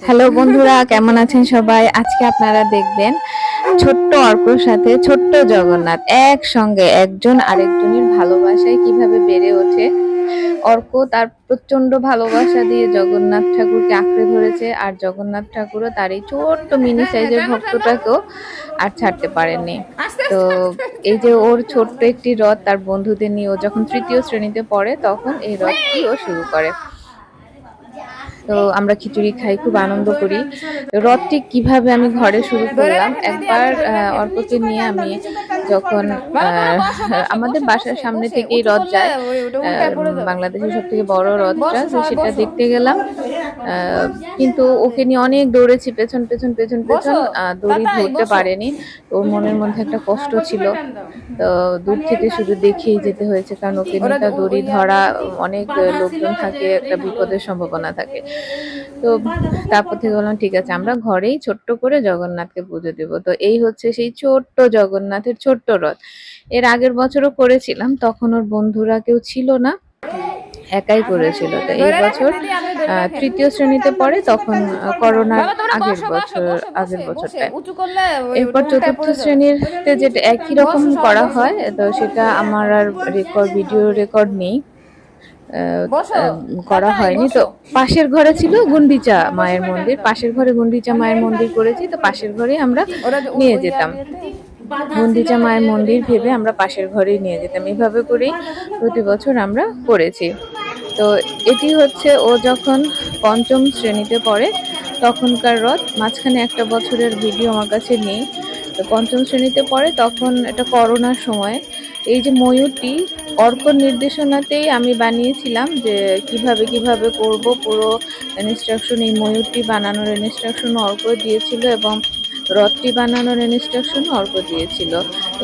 Hello বন্ধুরা, কেমন আছেন সবাই? আজকে আপনারা দেখবেন ছোট্ট অর্কর সাথে ছোট্ট জগন্নাথ একসঙ্গে একজন আরেকজনের ভালোবাসায় কিভাবে বেড়ে ওঠে। অর্ক তার প্রচন্ড ভালোবাসা দিয়ে জগন্নাথ ঠাকুরকে আঁকড়ে ধরেছে, আর জগন্নাথ ঠাকুরও তার এই ছোট্ট মিনি সাইজের ভক্তটাকেও আর ছাড়তে পারেননি। তো এই যে ওর ছোট্ট একটি রথ তার বন্ধুদের নিয়ে ও যখন তৃতীয় শ্রেণীতে পড়ে তখন এই রথটি ও শুরু করে। তো আমরা খিচুড়ি খাই, খুব আনন্দ করি। রথটি কিভাবে আমি ঘরে শুরু করলাম, একবার অর্ককে নিয়ে আমি যখন আমাদের বাসার সামনে থেকেই রথ যায়, বাংলাদেশের সব থেকে বড় রথটা, তো সেটা দেখতে গেলাম। কিন্তু ওকে নিয়ে অনেক দৌড়েছি, পেছন পেছন পেছন পেছন, দড়ি ধরতে পারেনি। ওর মনের মধ্যে একটা কষ্ট ছিল, তো দূর থেকে শুধু দেখেই যেতে হয়েছে, কারণ ওকে নিয়ে দড়ি ধরা, অনেক লোকজন থাকে, একটা বিপদের সম্ভাবনা থাকে। তো তারপর থেকে বললাম ঠিক আছে, আমরা ঘরেই ছোট্ট করে জগন্নাথকে পুজো দেব। তো এই হচ্ছে সেই ছোট্ট জগন্নাথের ছোট্ট রথ। এর আগের বছরও করেছিলাম, তখন ওর বন্ধুরা কেউ ছিল না, একাই করেছিল। তো এই বছর তৃতীয় শ্রেণীতে পড়ে, তখন করোনার আগের বছরটায়। এরপর চতুর্থ শ্রেণীতে যেটা একই রকম করা হয়, তো সেটা আমার আর ভিডিও রেকর্ড নেই, করা হয়নি। তো পাশের ঘরে ছিল গুন্ডিচা মায়ের মন্দির, পাশের ঘরে গুন্ডিচা মায়ের মন্দির করেছি, তো পাশের ঘরে আমরা নিয়ে যেতাম। গুন্ডিচা মায়ের মন্দির ভেবে আমরা পাশের ঘরেই নিয়ে যেতাম। এভাবে করেই প্রতি বছর আমরা করেছি। তো এটি হচ্ছে ও যখন পঞ্চম শ্রেণীতে পড়ে তখনকার রথ। মাঝখানে একটা বছরের ভিডিও আমার কাছে নেই। তো পঞ্চম শ্রেণীতে পড়ে, তখন এটা করোনার সময়। এই যে ময়ূরটি অর্কর নির্দেশনাতেই আমি বানিয়েছিলাম, যে কিভাবে কিভাবে করব, পুরো ইনস্ট্রাকশন, এই ময়ূরটি বানানোর ইনস্ট্রাকশন অর্ক দিয়েছিল এবং রথটি বানানোর ইনস্ট্রাকশন অর্ক দিয়েছিল।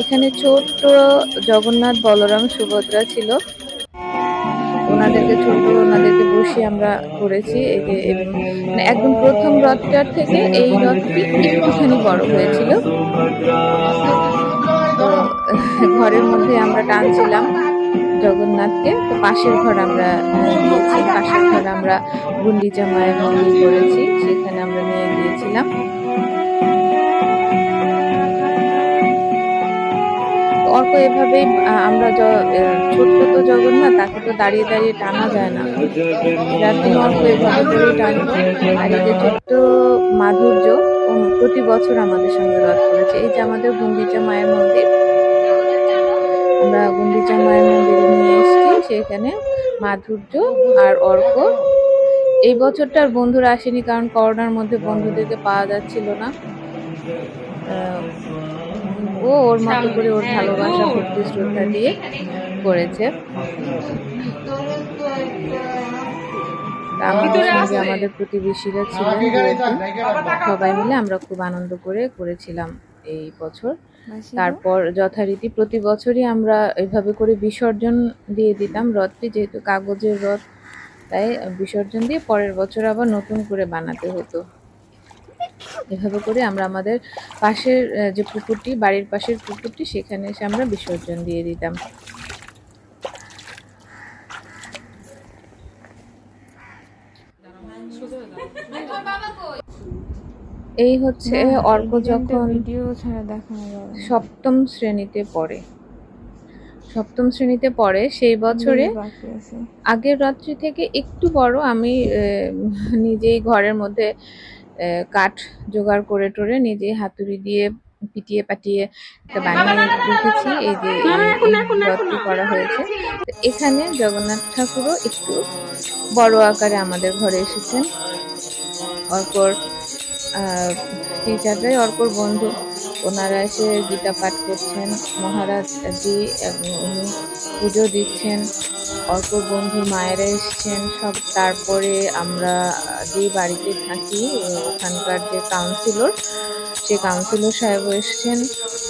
এখানে ছোট্ট জগন্নাথ, বলরাম, সুভদ্রা ছিল, ওনাদেরকে বসিয়ে আমরা করেছি। এই যে মানে একদম প্রথম রথটার থেকে এই রথটি একটুখানি বড় হয়েছিল। তো ঘরের মধ্যে আমরা টানছিলাম জগন্নাথকে। তো পাশের ঘর আমরা দিয়েছি, পাশের ঘর আমরা গুন্ডিচা মায়ের মন্দির করেছি, সেখানে আমরা নিয়ে গিয়েছিলাম। অর্ক এভাবেই আমরা ছোট্ট তো জগন্নাথ, তাকে তো দাঁড়িয়ে দাঁড়িয়ে টানা যায় না, রাত্রি অর্ক এভাবে করেই টানতো। আর এই যে ছোট্ট মাধুর্য প্রতি বছর আমাদের সঙ্গে রথ করেছে। এই যে আমাদের গুন্ডিচা মায়ের মন্দির, আমরা গুন্ডিচা মায়ের মন্দিরে নিয়ে এসেছি, সেখানে মাধুর্য আর অর্ক। এই বছরটার বন্ধুরা আসেনি, কারণ করোনার মধ্যে বন্ধুদেরকে পাওয়া যাচ্ছিল না। ও ওর মতো করে ওর ভালোবাসা, ভক্তি, শ্রদ্ধা দিয়ে করেছে। আমাদের সঙ্গে আমাদের প্রতিবেশীরা ছিলেন, সবাই মিলে আমরা খুব আনন্দ করে করেছিলাম এই বছর। তারপর যথারীতি প্রতি বছরই আমরা এইভাবে করে বিসর্জন দিয়ে দিতাম রথটি, যেহেতু কাগজের রথ, তাই বিসর্জন দিয়ে পরের বছর আবার নতুন করে বানাতে হতো। এভাবে করে আমরা আমাদের পাশের যে পুকুরটি, বাড়ির পাশের পুকুরটি, সেখানে এসে আমরা বিসর্জন দিয়ে দিতাম। এই হচ্ছে অর্ক যখন সপ্তম শ্রেণীতে পড়ে, সেই বছরে আগের রাত্রি থেকে একটু বড়, আমি নিজেই ঘরের মধ্যে কাঠ জোগাড় করে টোরে নিজেই হাতুড়ি দিয়ে পিটিয়ে পাটিয়ে একটা বানিয়ে রেখেছি। এই যে রথটি করা হয়েছে। এখানে জগন্নাথ ঠাকুরও একটু বড় আকারে আমাদের ঘরে এসেছেন। অর্কর টিচাররাই অর্কর বন্ধু, ওনারা এসে গীতা পাঠ করছেন, মহারাজ জি উনি পুজো দিচ্ছেন, অর্কর বন্ধু মায়েরা এসছেন সব। তারপরে আমরা যে বাড়িতে থাকি ওখানকার যে কাউন্সিলর, সে কাউন্সিলর সাহেবও এসছেন।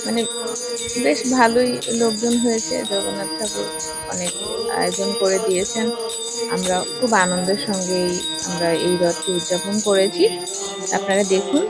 মানে বেশ ভালোই লোকজন হয়েছে। জগন্নাথ ঠাকুর অনেক আয়োজন করে দিয়েছেন। আমরা খুব আনন্দের সঙ্গে আমরা এই রথটি উদযাপন করেছি। আপনারা দেখুন।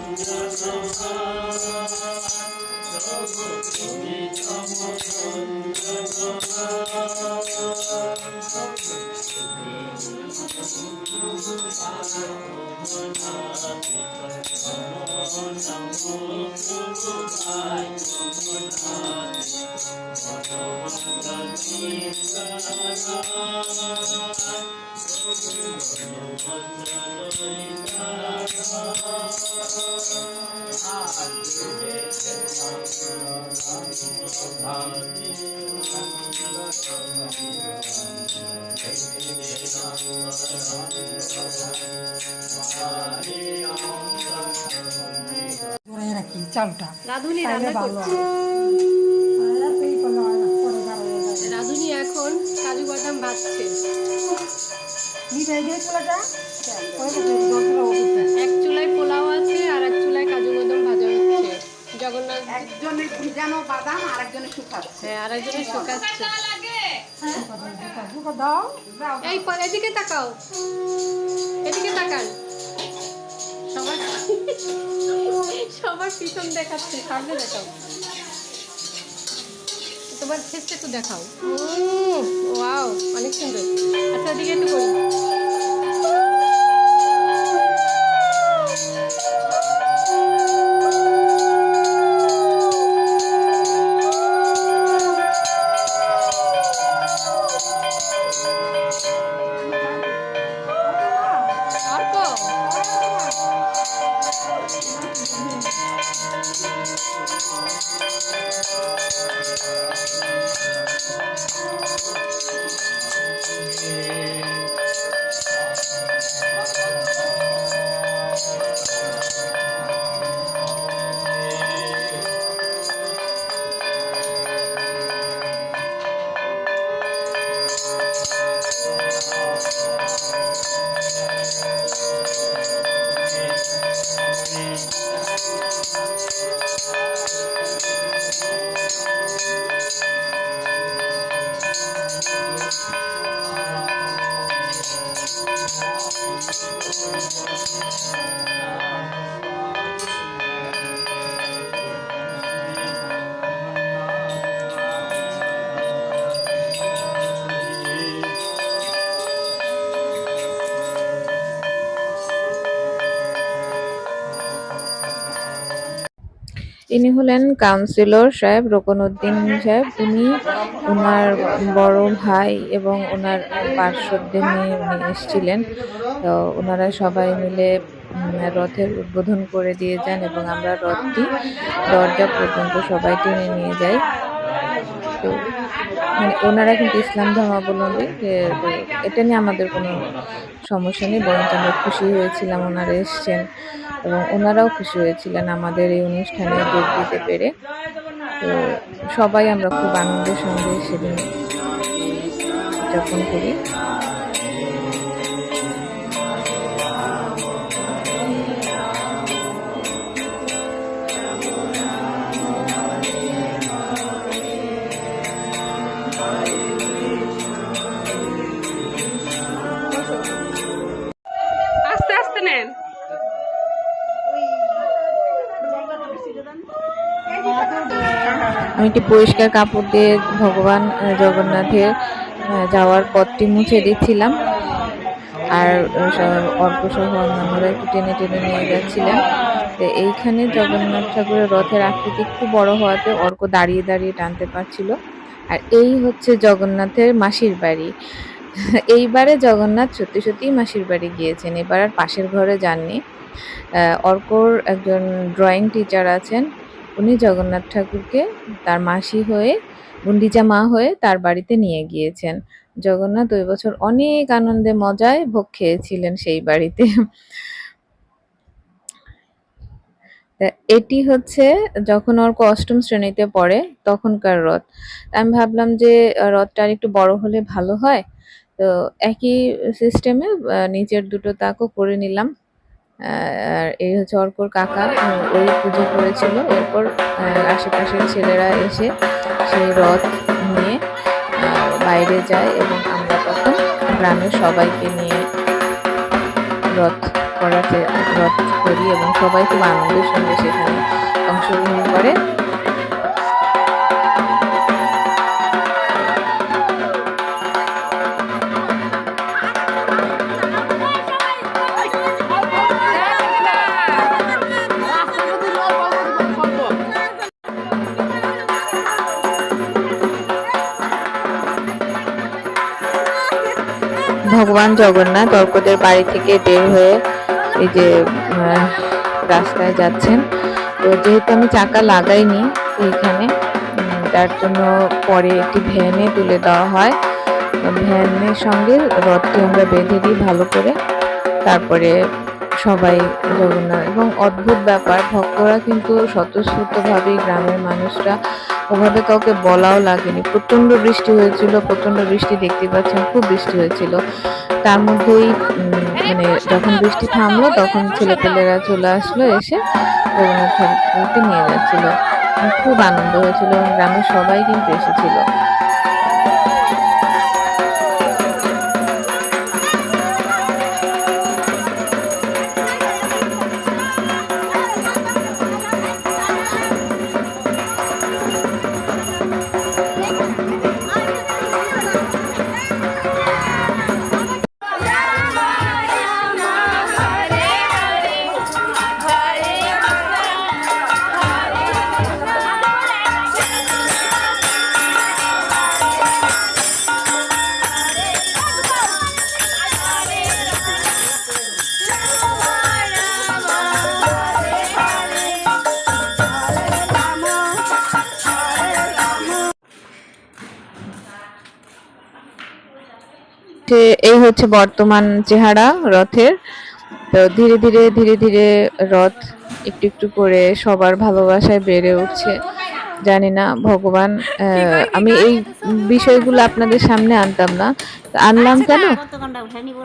চালটা রাধুনি তাইলে রান্না ভালো করছে। হয়। রাধুনি এখন কাজু বাদাম ভাজছে। এক চুলায় পোলাও আছে আর এক চুলায় কাজু বাদাম ভাজা হচ্ছে। জগন্নাথ একজনের ভিজানো বাদাম আর একজনের শুকাচ্ছে। হ্যাঁ, আর একজনের শুকাচ্ছে। দাও এই এদিকে তাকাও, এদিকে তাকান। সবার সবার পিছন দেখাচ্ছে, সামনে দেখাও। তোমার ফেসটা একটু দেখাও। ওয়াও, অনেক সুন্দর। আচ্ছা, ওদিকে একটু করি। ইনি হলেন কাউন্সিলর সাহেব রোকনউদ্দিন সাহেব। উনি ওনার বড় ভাই এবং ওনার পার্শ্বদের নিয়ে উনি এসেছিলেন। তো ওনারা সবাই মিলে রথের উদ্বোধন করে দিয়ে যান এবং আমরা রথটি দরজা পর্যন্ত সবাই টেনে নিয়ে যাই। তো মানে ওনারা কিন্তু ইসলাম ধর্মাবলম্বী, তো এটা নিয়ে আমাদের কোনো সমস্যা নেই, বরঞ্চ আমরা খুশি হয়েছিলাম ওনারা এসছেন এবং ওনারাও খুশি হয়েছিলেন আমাদের এই অনুষ্ঠানে যোগ দিতে পেরে। তো সবাই আমরা খুব আনন্দের সঙ্গে সেদিন উদযাপন করি। আস্তে আস্তে নেন। আমি একটি পরিষ্কার কাপড় দিয়ে ভগবান জগন্নাথের যাওয়ার পথটি মুছে দিচ্ছিলাম, আর অর্ক সহ অন্যান্যরা একটু টেনে টেনে নিয়ে যাচ্ছিলেন। তো এইখানে জগন্নাথ ঠাকুরের রথের আকৃতি একটু বড় হওয়াতে অর্ক দাঁড়িয়ে দাঁড়িয়ে টানতে পারছিল। আর এই হচ্ছে জগন্নাথের মাসির বাড়ি। এইবারে জগন্নাথ সত্যি সত্যিই মাসির বাড়ি গিয়েছেন, এবার আর পাশের ঘরে যাননি। অর্কর একজন ড্রয়িং টিচার আছেন, উনি জগন্নাথ ঠাকুরকে তার মাসি হয়ে, গুন্ডিচা মা হয়ে তার বাড়িতে নিয়ে গিয়েছেন। জগন্নাথ ওই বছর অনেক আনন্দে মজায় ভোগ খেয়েছিলেন সেই বাড়িতে। এটি হচ্ছে যখন অর্ক অষ্টম শ্রেণীতে পড়ে তখনকার রথ। আমি ভাবলাম যে রথটা আর একটু বড় হলে ভালো হয়, তো একই সিস্টেমে নিচের দুটো তাকও করে নিলাম। আর এই হচ্ছে অর্কর কাকা, ওই পুজো করেছিল। এরপর আশেপাশের ছেলেরা এসে সেই রথ নিয়ে বাইরে যায় এবং আমরা তখন গ্রামের সবাইকে নিয়ে রথ করি এবং সবাই খুব আনন্দের সঙ্গে সেখানে অংশগ্রহণ করে। ভগবান জগন্নাথ অর্কদের বাড়ি থেকে বের হয়ে এই যে রাস্তায় যাচ্ছেন। তো যেহেতু আমি চাকা লাগাইনি এইখানে, তার জন্য পরে একটি ভ্যানে তুলে দেওয়া হয়। ভ্যানের সঙ্গে রথটি আমরা বেঁধে দিই ভালো করে, তারপরে সবাই জগন্নাথ। এবং অদ্ভুত ব্যাপার, ভক্তরা কিন্তু স্বতঃস্ফূর্তভাবেই, গ্রামের মানুষরা ওভাবে কাউকে বলাও লাগেনি। প্রচন্ড বৃষ্টি হয়েছিল, প্রচন্ড বৃষ্টি দেখতে পাচ্ছেন, খুব বৃষ্টি হয়েছিল। তার মধ্যেই মানে যখন বৃষ্টি থামলো তখন ছেলেপেলেরা চলে আসলো, এসে জগন্নাথ ঠাকুরকে নিয়ে যাচ্ছিল। খুব আনন্দ হয়েছিল এবং গ্রামের সবাই কিন্তু এসেছিল। এই হচ্ছে বর্তমান চেহারা রথের। তো ধীরে ধীরে ধীরে ধীরে রথ একটু একটু করে সবার ভালোবাসায় বেড়ে উঠছে। জানি না ভগবান, আমি এই বিষয়গুলো আপনাদের সামনে আনতাম না, আনলাম কেন,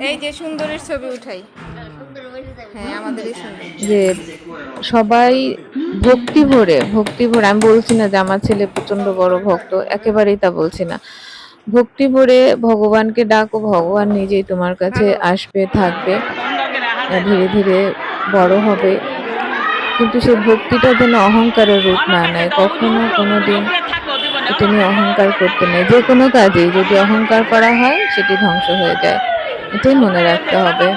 এই যে সুন্দরের ছবি উঠাই। হ্যাঁ, আমাদের যে সবাই ভক্তি ভরে আমি বলছি না যে আমার ছেলে প্রচন্ড বড় ভক্ত, একেবারেই তা বলছি না। ভক্তি ভরে ভগবানকে ডাকো, ভগবান নিজেই তোমার কাছে আসবে, থাকবে, ধীরে ধীরে বড় হবে। কিন্তু সেই ভক্তিটা যেন অহংকারের রূপ না নেয়, কখনো কোনোদিন এটা নিয়ে অহংকার করতে নেই। যে কোনো কাজেই যদি অহংকার করা হয় সেটি ধ্বংস হয়ে যায়, এটাই মনে রাখতে হবে।